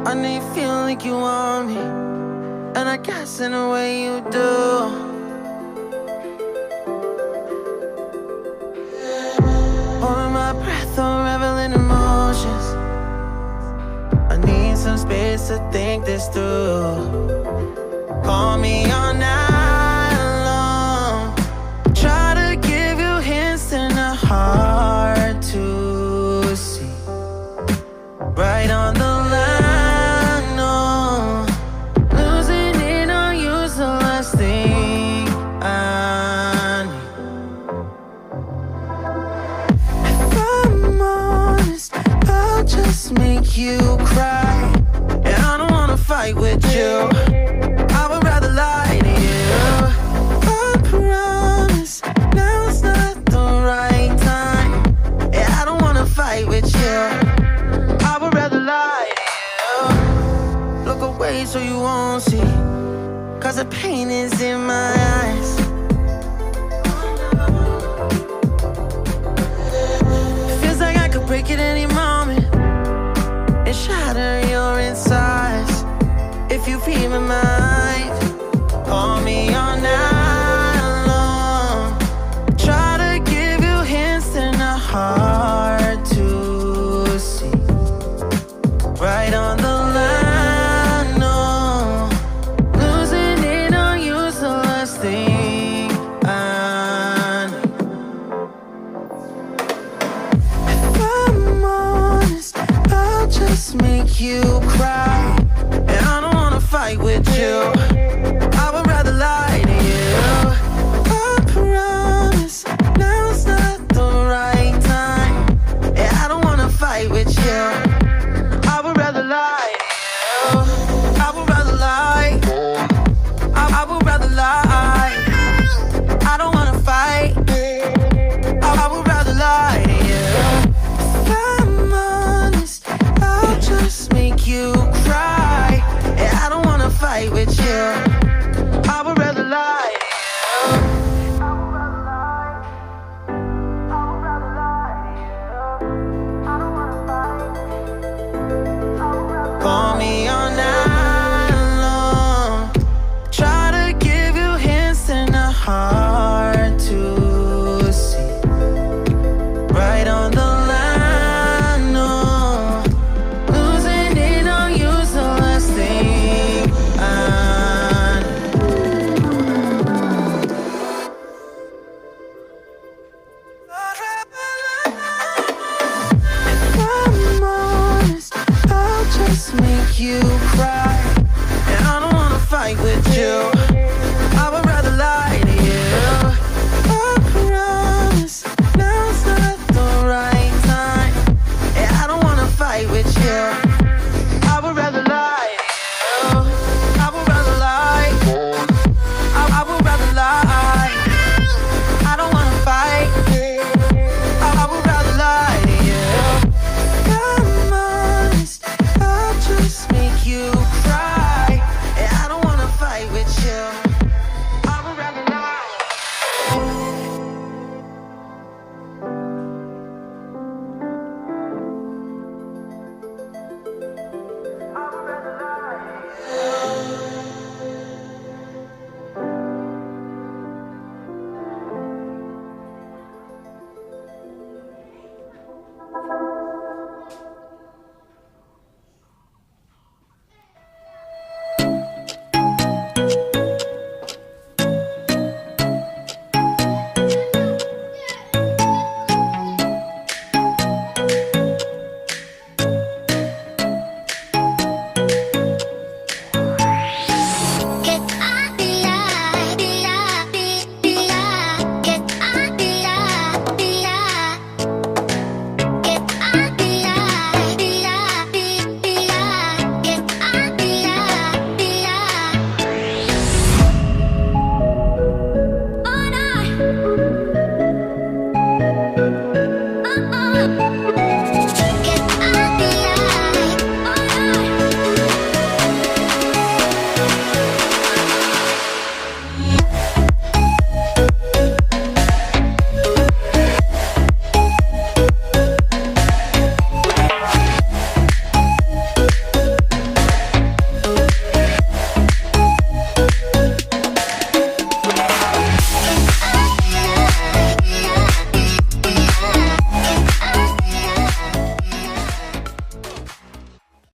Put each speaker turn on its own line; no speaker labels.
I know you feel like you want me, and I guess in a way you do. Holding my breath, unraveling emotions. I need some space to think this through. Call me all night long. Try to give you hints and a hard to see. Right on the line, no. Losing it on you's the last thing I need. If I'm honest, I'll just make you cry. And I don't wanna fight with you. I would rather lie to you. I promise now's not the right time. Yeah, I don't wanna fight with you. I would rather lie to you. Look away so you won't see, 'cause the pain is in my eyes. Feels like I could break it any moment and shatter your insides. If you feel my mind, call me all night long. Try to give you hints and a hard to see. Right on the line, no. Losing it on you's the last thing I need. If I'm honest, I'll just make you cry. And I don't wanna fight with you. I would rather lie to you. I promise now's not the right time. Yeah, I don't wanna fight with you. I would rather lie to you. I would rather lie. I would rather lie. I don't wanna fight. I would rather lie to you. If I'm honest, I'll just make you cry. Yeah, I don't wanna fight with you. I would rather lie to you. Call me all night long. Try to give you hints and a hard to see. Right on the line, no. Losing it on you's the last thing I need. If I'm honest, I'll just make you cry. And I don't wanna fight with you.